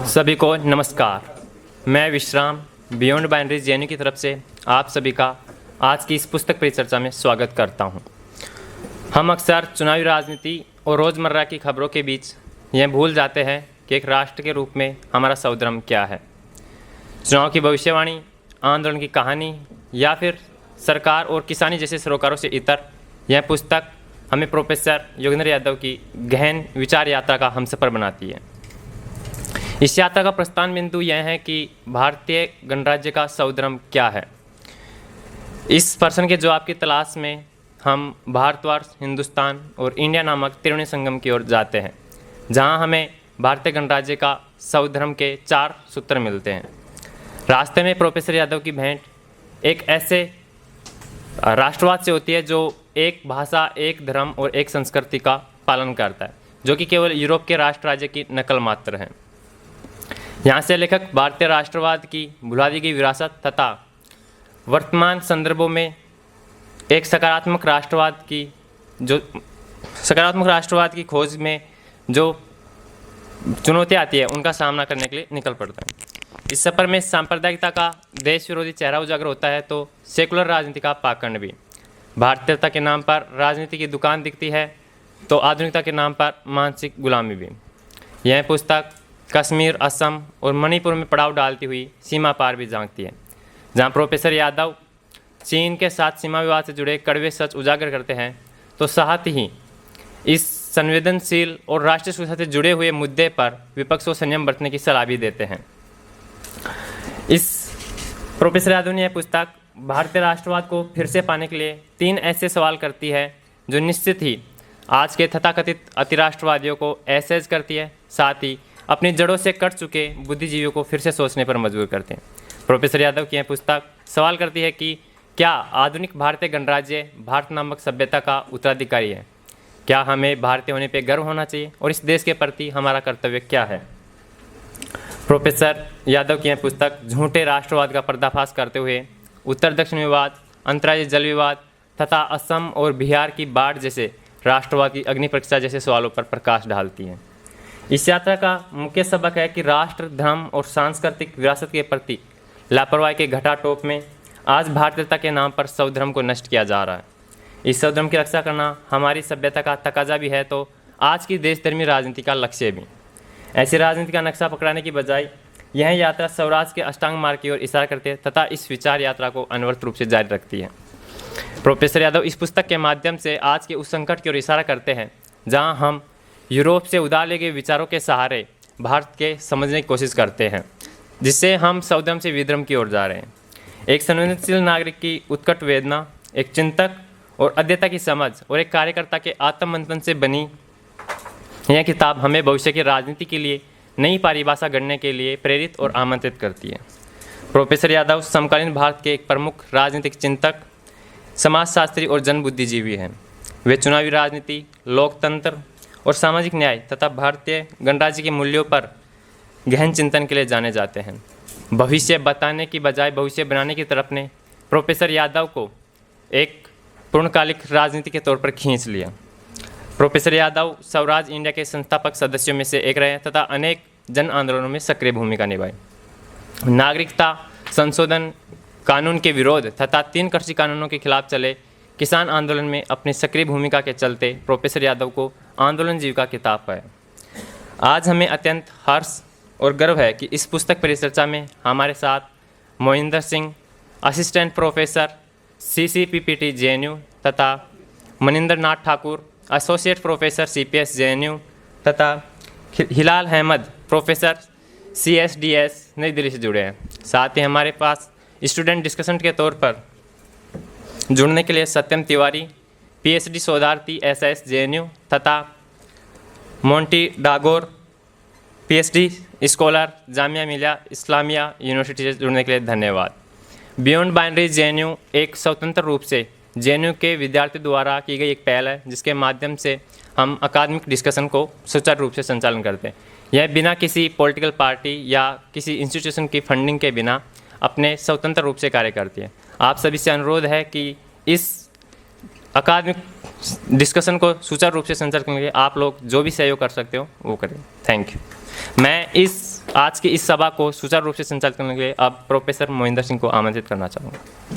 सभी को नमस्कार। मैं विश्राम बियॉन्ड बाइनरीज जेएनयू की तरफ से आप सभी का आज की इस पुस्तक परिचर्चा में स्वागत करता हूं। हम अक्सर चुनावी राजनीति और रोज़मर्रा की खबरों के बीच यह भूल जाते हैं कि एक राष्ट्र के रूप में हमारा सौधर्म क्या है। चुनाव की भविष्यवाणी, आंदोलन की कहानी या फिर सरकार और किसानी जैसे सरोकारों से इतर, यह पुस्तक हमें प्रोफेसर योगेंद्र यादव की गहन विचार यात्रा का हमसफ़र बनाती है। इस यात्रा का प्रस्थान बिंदु यह है कि भारतीय गणराज्य का सौधर्म क्या है। इस प्रश्न के जवाब की तलाश में हम भारतवर्ष, हिंदुस्तान और इंडिया नामक त्रिवेणी संगम की ओर जाते हैं, जहां हमें भारतीय गणराज्य का सौधर्म के 4 सूत्र मिलते हैं। रास्ते में प्रोफेसर यादव की भेंट एक ऐसे राष्ट्रवाद से होती है जो एक भाषा, एक धर्म और एक संस्कृति का पालन करता है, जो कि केवल यूरोप के राष्ट्र राज्य की नकल मात्र है। यहाँ से लेखक भारतीय राष्ट्रवाद की भुला दी गई विरासत तथा वर्तमान संदर्भों में एक सकारात्मक राष्ट्रवाद की खोज में जो चुनौतियाँ आती है उनका सामना करने के लिए निकल पड़ता है। इस सफर में सांप्रदायिकता का देश विरोधी चेहरा उजागर होता है तो सेकुलर राजनीति का पाखंड भी। भारतीयता के नाम पर राजनीति की दुकान दिखती है तो आधुनिकता के नाम पर मानसिक गुलामी भी। यह पुस्तक कश्मीर, असम और मणिपुर में पड़ाव डालती हुई सीमा पार भी झांकती है, जहां प्रोफेसर यादव चीन के साथ सीमा विवाद से जुड़े कड़वे सच उजागर करते हैं तो साथ ही इस संवेदनशील और राष्ट्रीय सुरक्षा से जुड़े हुए मुद्दे पर विपक्ष को संयम बरतने की सलाह भी देते हैं। इस प्रोफेसर यादव ने यह पुस्तक भारतीय राष्ट्रवाद को फिर से पाने के लिए 3 ऐसे सवाल करती है जो निश्चित ही आज के तथाकथित अतिराष्ट्रवादियों को असहज करती है, साथ ही अपनी जड़ों से कट चुके बुद्धिजीवियों को फिर से सोचने पर मजबूर करते हैं। प्रोफेसर यादव की यह पुस्तक सवाल करती है कि क्या आधुनिक भारतीय गणराज्य भारत नामक सभ्यता का उत्तराधिकारी है? क्या हमें भारतीय होने पर गर्व होना चाहिए और इस देश के प्रति हमारा कर्तव्य क्या है? प्रोफेसर यादव की यह पुस्तक झूठे राष्ट्रवाद का पर्दाफाश करते हुए उत्तर दक्षिण विवाद, अंतर्राज्यीय जल विवाद तथा असम और बिहार की बाढ़ जैसे राष्ट्रवाद की अग्नि परीक्षा जैसे सवालों पर प्रकाश डालती है। इस यात्रा का मुख्य सबक है कि राष्ट्र, धर्म और सांस्कृतिक विरासत के प्रति लापरवाही के घटाटोप में आज भारतीयता के नाम पर सौधर्म को नष्ट किया जा रहा है। इस सौधर्म की रक्षा करना हमारी सभ्यता का तकाजा भी है तो आज की देशधर्मी राजनीति का लक्ष्य भी। ऐसी राजनीति का नक्शा पकड़ाने की बजाय यह यात्रा स्वराज के अष्टांग मार्ग की ओर इशारा करती है तथा इस विचार यात्रा को अनवरत रूप से जारी रखती है। प्रोफेसर यादव इस पुस्तक के माध्यम से आज के उस संकट की ओर इशारा करते हैं जहां हम यूरोप से उधार लिए गए विचारों के सहारे भारत के समझने की कोशिश करते हैं, जिससे हम सौधर्म से विधर्म की ओर जा रहे हैं। एक संवेदनशील नागरिक की उत्कट वेदना, एक चिंतक और अध्येता की समझ और एक कार्यकर्ता के आत्ममंथन से बनी यह किताब हमें भविष्य की राजनीति के लिए नई परिभाषा गढ़ने के लिए प्रेरित और आमंत्रित करती है। प्रोफेसर यादव समकालीन भारत के एक प्रमुख राजनीतिक चिंतक, समाजशास्त्री और जनबुद्धिजीवी हैं। वे चुनावी राजनीति, लोकतंत्र और सामाजिक न्याय तथा भारतीय गणराज्य के मूल्यों पर गहन चिंतन के लिए जाने जाते हैं। भविष्य बताने की बजाय भविष्य बनाने की तरफ ने प्रोफेसर यादव को एक पूर्णकालिक राजनीति के तौर पर खींच लिया। प्रोफेसर यादव स्वराज इंडिया के संस्थापक सदस्यों में से एक रहे तथा अनेक जन आंदोलनों में सक्रिय भूमिका निभाई। नागरिकता संशोधन कानून के विरोध तथा 3 कृषि कानूनों के खिलाफ चले किसान आंदोलन में अपनी सक्रिय भूमिका के चलते प्रोफेसर यादव को आंदोलन जीव का खिताब पाया। आज हमें अत्यंत हर्ष और गर्व है कि इस पुस्तक परिचर्चा में हमारे साथ Mohinder Singh, assistant professor CCPPT JNU तथा Maninder Nath Thakur, associate professor CPS JNU तथा हिलाल अहमद, प्रोफेसर CSDS नई दिल्ली से जुड़े हैं। साथ ही हमारे पास स्टूडेंट डिस्कशन के तौर पर जुड़ने के लिए सत्यम तिवारी, PhD शोधार्थी SS JNU तथा Monty Dagor, PhD scholar Jamia Millia Islamia university से जुड़ने के लिए धन्यवाद। बियॉन्ड बाइनरीज JNU एक स्वतंत्र रूप से JNU के विद्यार्थियों द्वारा की गई एक पहल है, जिसके माध्यम से हम अकादमिक डिस्कशन को सुचारू रूप से संचालन करते हैं। यह बिना किसी पॉलिटिकल पार्टी या किसी इंस्टीट्यूशन की फंडिंग के बिना अपने स्वतंत्र रूप से कार्य करती है। आप सभी से अनुरोध है कि इस अकादमिक डिस्कशन को सुचारू रूप से संचालित करने के लिए आप लोग जो भी सहयोग कर सकते हो वो करें। Thank you. मैं इस आज की इस सभा को सुचारू रूप से संचालित करने के लिए अब प्रोफेसर मोहिंदर सिंह को आमंत्रित करना चाहूँगा।